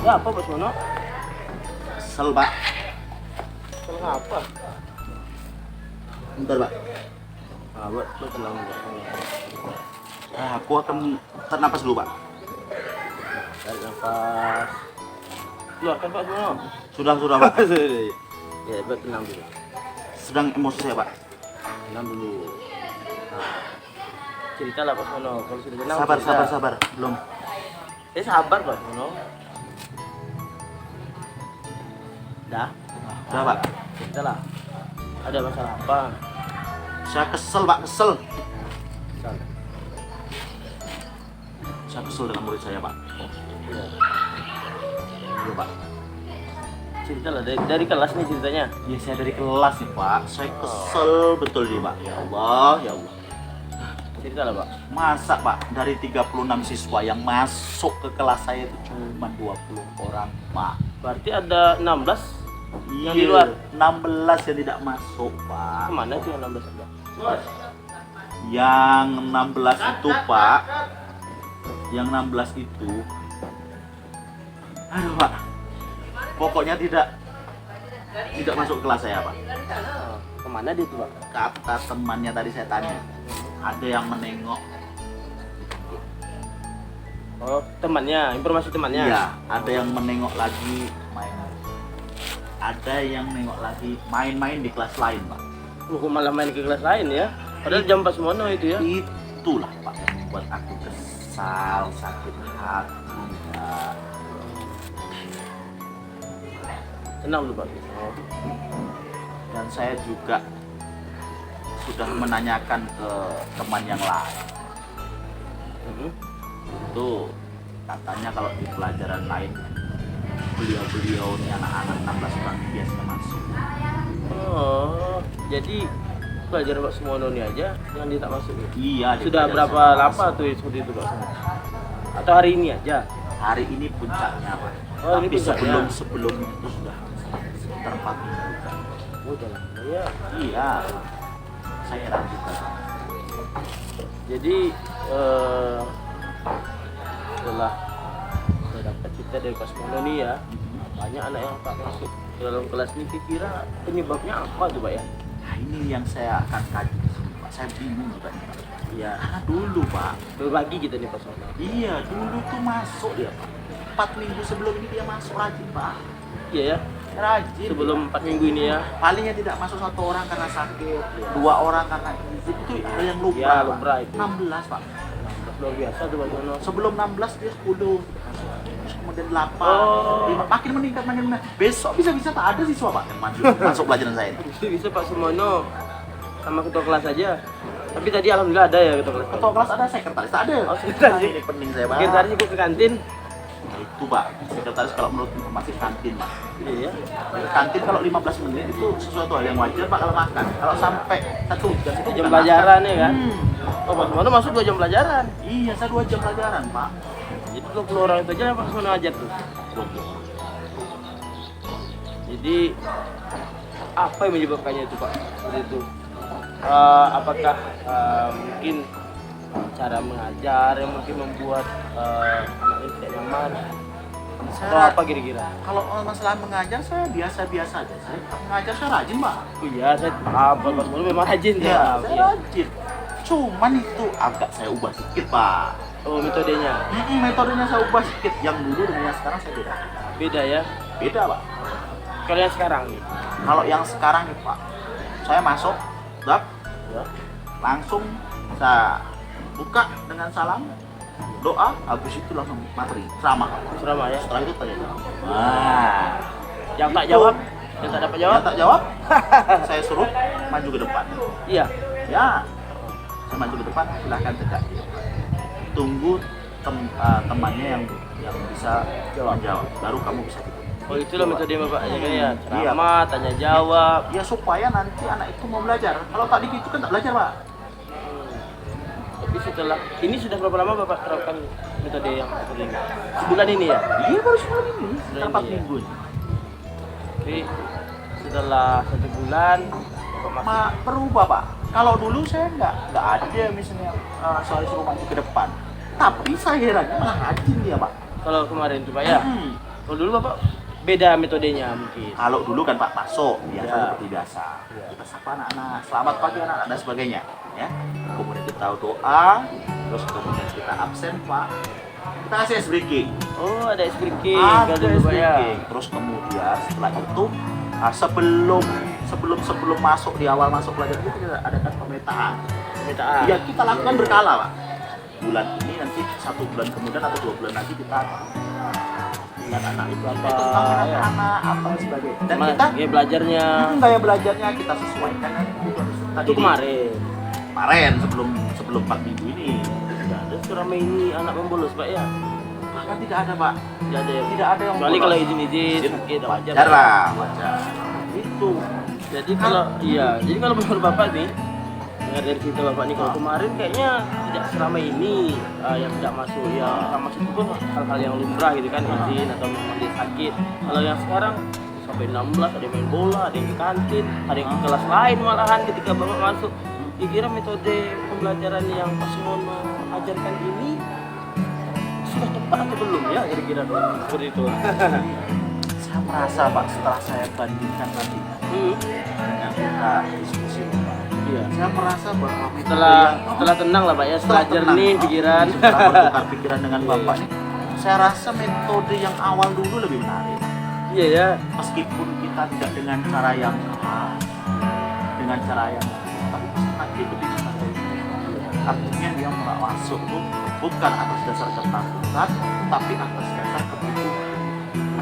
Ya apa Pak Sono? Kesel Pak. Salah apa? Bentar Pak. Ah, buat lu tenang dulu. Aku akan tarik napas dulu Pak. Tarik nafas. Keluarkan Pak Sono. Sudah Pak. Ya, buat tenang dulu. Sedang emosi saya Pak. Tenang dulu. Nah, ceritalah Pak Sono. Kalau sudah tenang. Sabar. Belum. Sabar Pak Sono. Dah. Udah Pak. Ceritalah. Ada masalah apa? Saya kesel Pak, kesel. Misal. Saya kesel dengan murid saya Pak. Iya. Iya Pak. Ceritalah dari kelas nih ceritanya. Ya saya dari kelas nih Pak. Saya kesel betul nih Pak. Ya Allah. Ceritalah Pak. Masa Pak dari 36 siswa yang masuk ke kelas saya itu cuma 20 orang Pak. Berarti ada 16 yang di Iya, luar. 16 yang tidak masuk Pak. Kemana tuh yang 16 ada? Yang 16 itu Pak. Yang 16 itu. Aduh Pak. Pokoknya tidak masuk ke kelas saya Pak. Kemana dia tuh Pak? Kata temannya tadi saya tanya. Ada yang menengok. Oh temannya, informasi temannya. Iya, ada yang menengok lagi main. Ada yang nengok lagi main-main di kelas lain Pak. Lu kok malah main ke kelas lain ya? Padahal jam pas mono itu ya. Itulah Pak yang membuat aku kesal, sakit hati Pak. Tenang lu Pak. Oh. Dan saya juga sudah menanyakan ke teman yang lain. Itu katanya kalau di pelajaran lain beliau ini anak-anak 16 orang biasanya masuk. Oh, jadi pelajaran Pak Sumono ini aja yang dia tak masuk ya? Iya. di Sudah pelajaran berapa saya lama masuk. tuh seperti itu Pak Sumono? Atau hari ini aja? Hari ini puncaknya Pak. Oh, ini Tapi puncaknya. sebelumnya itu sudah sekitar 4 minggu Pak. Oh, udah lama ya. Iya. Saya heran juga. Jadi setelah saya dapat cerita dari Pak Sumono nih ya, banyak anak yang tak masuk ke dalam kelas ini. Kira penyebabnya apa tuh Pak ya? Nah ini yang saya akan kaji di sini Pak. Saya bingung juga nih Pak. Iya, Karena dulu Pak. berbagi kita nih Pak Sumono. Iya dulu tuh masuk dia Pak. 4 minggu sebelum ini dia masuk rajin Pak. Iya ya, Rajin. sebelum 4 minggu ini ya. Palingnya tidak masuk 1 orang karena sakit, 2 orang karena izin. Itu hal yang lumrah. Ya, Pak. lumrah itu. 16 Pak. Luar biasa tuh Pak Sumono. Sebelum 16 dia 10. Terus kemudian 8, Oh. 5. Makin meningkat. Besok bisa tak ada siswa Pak yang maju masuk pelajaran saya ini. Bisa Pak Sumono sama ketua kelas aja. Tapi tadi alhamdulillah ada ya ketua kelas. Ketua kelas ada, sekretaris ada. Oh, sekretaris. Nah, ini penting saya Pak. Sekretaris ikut ke kantin. Nah, itu Pak, sekretaris kalau menurut informasi kantin Pak. Iya. Kantin kalau 15 menit itu sesuatu hal yang wajar Pak kalau makan. Kalau sampai 1 jam itu Jam bukan pelajaran makan. ya kan? Oh, Pak Sumono masuk 2 jam pelajaran. Iya, saya 2 jam pelajaran Pak. Jadi 20 orang itu aja yang Pak Sumono ajar tuh. Jadi apa yang menyebabkannya itu Pak? Seperti itu. Apakah mungkin cara mengajar yang mungkin membuat anak ini tidak nyaman? Atau apa kira-kira? Kalau masalah mengajar saya biasa-biasa aja. Saya mengajar saya rajin Pak. Oh iya, saya paham Pak Sumono memang rajin Iya, ya. saya rajin. Cuman itu agak saya ubah sedikit Pak. Oh, metodenya Metodenya saya ubah sedikit. Yang dulu dengan yang sekarang saya beda. beda ya. Beda Pak. Kalau yang sekarang nih, Kalau yang sekarang nih Pak, saya masuk, dap, ya. langsung saya buka dengan salam, doa, habis itu langsung materi, ceramah. Serama ya. Setelah itu tanya jawab. Nah, Yang tak itu. jawab, yang tak dapat jawab. Yang tak jawab, saya suruh maju ke depan. Iya. Ya, saya maju ke depan, silahkan tegak. Tunggu temannya yang bisa menjawab, baru kamu bisa ikut. Oh, itulah metode Bapak ya kan ya. Iya. Ceramah, tanya jawab. Ya supaya nanti anak itu mau belajar. Kalau tak gitu kan tak belajar Pak. Tapi setelah ini sudah berapa lama Bapak terapkan metode yang seperti ini? Sebulan ini ya. Iya baru sebulan ini, sekitar 4 ini ya. minggu. Jadi setelah 1 bulan Bapak masuk. Berubah Pak. Kalau dulu saya nggak ada misalnya soal suruh maju ke depan. Tapi saya herannya malah rajin dia Pak. Kalau kemarin tuh Pak ya. Kalau dulu Bapak beda metodenya mungkin. Kalau dulu kan Pak masuk biasa Ya. seperti biasa. Ya. Kita sapa anak-anak, selamat pagi anak-anak dan sebagainya, ya. Kemudian kita doa, terus kemudian kita absen Pak. Kita kasih ice breaking. Oh, ada ice breaking Ada kalau dulu ice Pak ya. breaking. Terus kemudian setelah itu sebelum masuk di awal masuk pelajaran itu kita adakan pemetaan. Pemetaan. Ya kita lakukan berkala Pak. Bulan ini nanti 1 bulan kemudian atau 2 bulan lagi kita dengan anak itu apa tentang ya. anak-anak apa sebagainya. Dan Mas, kita kayak belajarnya gaya belajarnya kita sesuaikan dengan kebutuhan peserta itu didik. Kemarin sebelum 4 minggu ini Tidak ada seramai ini anak membolos Pak ya. bahkan tidak ada Pak, Tidak ada ya. tidak ada yang Kecuali bolos. kalau izin-izin sedikit wajar. wajar lah, wajar itu. Jadi kalau jadi kalau menurut Bapak nih, dengar dari cerita Bapak nih, kalau kemarin kayaknya tidak seramai ini yang tidak masuk. Yang tidak masuk itu pun hal-hal yang lumrah gitu kan, izin atau memang dia sakit. Kalau yang sekarang sampai 16 ada yang main bola, ada yang di kantin, ada yang di kelas lain malahan ketika Bapak masuk. Kira metode pembelajaran yang Pak Sumono ajarkan ini sudah tepat atau belum ya kira-kira seperti itu? Saya merasa Pak setelah saya bandingkan tadi dengan kita diskusi Pak, Iya. saya merasa bahwa metode Setelah tenang lah Pak ya, setelah tenang, jernih Pak. pikiran. Setelah bertukar pikiran dengan Iya. Bapak nih, saya rasa metode yang awal dulu lebih menarik. Iya ya. Meskipun kita tidak dengan cara yang keras, dengan cara yang tapi peserta itu lebih menarik. Artinya dia masuk itu bukan atas dasar ketakutan, tapi atas dasar kebutuhan.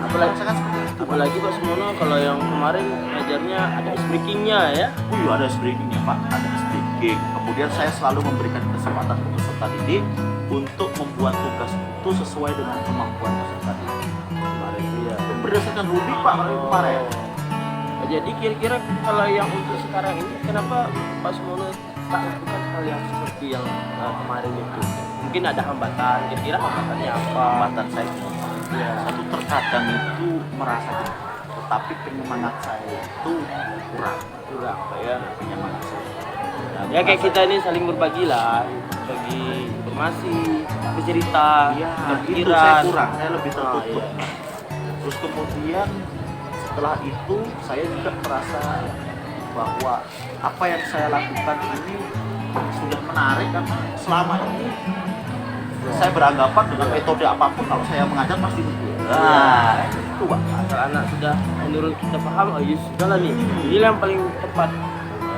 Apalagi Merasakan seperti itu. Apalagi Pak Sumono kalau yang kemarin ngajarnya ada ice breaking-nya ya. Ada breakingnya Pak, ada breaking. Kemudian saya selalu memberikan kesempatan ke peserta didik untuk membuat tugas itu sesuai dengan kemampuan peserta didik. Kemarin iya. Berdasarkan rubik Pak kemarin. Jadi kira-kira kalau yang untuk sekarang ini kenapa Pak Sumono tak lakukan hal yang seperti yang kemarin itu? Mungkin ada hambatan, kira-kira hambatannya apa? Hambatan saya Ya. satu terkadang itu merasa gitu, tetapi penyemangat saya itu kurang Pak ya. penyemangat saya. Ya kayak kita ini saling berbagi lah, bagi informasi, bercerita, Iya, itu pikiran. saya kurang, saya lebih tertutup. iya. Terus kemudian setelah itu saya juga merasa bahwa apa yang saya lakukan ini sudah menarik karena selama ini saya beranggapan dengan metode apapun kalau saya mengajar pasti betul. Nah, itu Pak. Asal anak sudah menurut kita paham, oh ya sudah lah nih, ini yang paling tepat.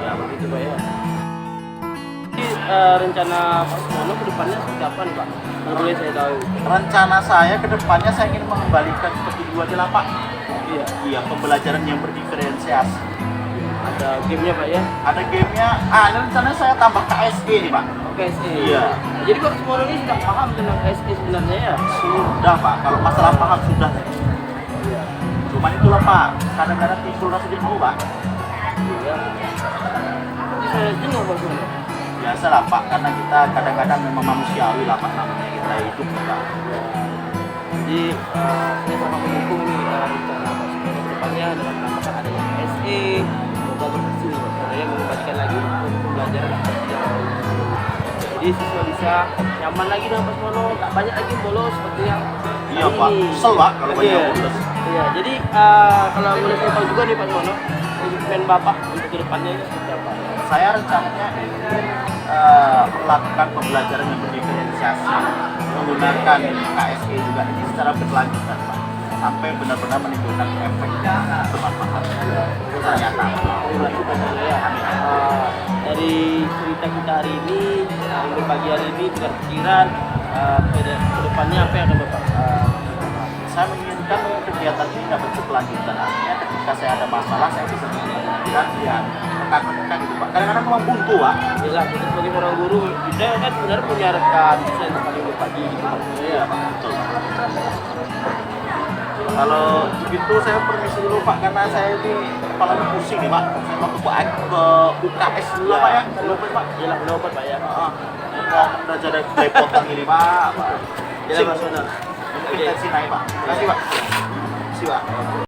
Ya begitu Pak ya. Jadi rencana Pak Sumono ke depannya seperti apa nih Pak? Kalau boleh saya tahu. Rencana saya ke depannya saya ingin mengembalikan seperti dua di lapak. Iya. Iya, pembelajaran yang berdiferensiasi. Ada gamenya Pak ya? Ada gamenya. Ini rencananya saya tambah KSE nih Pak. Oke sih. Iya. Jadi Pak Sumono ini sudah paham tentang SE sebenarnya ya? Sudah Pak, kalau masalah paham sudah. Iya. Cuman itulah Pak, kadang-kadang timbul rasa jenuh Pak. Iya. Jadi saya jenuh Pak Sumono. Biasa lah Pak, karena kita kadang-kadang memang manusiawi lah Pak, namanya kita hidup Pak. Jadi saya sangat mendukung nih rencana Pak Sumono ke depannya dengan menambahkan adanya SE. Semoga berhasil Pak. Saya mengembalikan lagi untuk pembelajaran seperti yang baru. Jadi siswa bisa nyaman lagi dengan Pak Sumono, nggak banyak lagi bolos seperti yang Iya hari Pak, ini. kesel Pak kalau banyak Iya. bolos. Iya, jadi kalau boleh saya tahu juga nih Pak Sumono, komitmen Bapak untuk ke depannya ini seperti apa? Saya rencananya ingin melakukan pembelajaran yang berdiferensiasi, menggunakan KSE juga ini secara berkelanjutan Pak, sampai benar-benar menimbulkan efek yang bermanfaat. Ternyata. Dari cerita kita hari ini, berbagi hari ini, dengan pikiran, ke depannya apa yang akan Bapak? Saya menginginkan kegiatan ini dapat berkelanjutan. Artinya ketika saya ada masalah, saya bisa mengingatkan dan rekan-rekan gitu Pak. Kadang-kadang memang buntu Pak. Jelas, kita sebagai seorang guru, kita kan sebenarnya punya rekan, bisa saling berbagi gitu Pak. Iya Pak, betul. Kalau begitu saya permisi dulu Pak, karena saya ini kepalanya pusing nih Pak. Saya mau ke UKS dulu Pak ya. Belum Pak, jelas belum Pak ya. Mau udah jadi repotan ini Pak. Jelas Pak Sumono. Intensi naik Pak. Terima kasih Pak. Terima kasih Pak.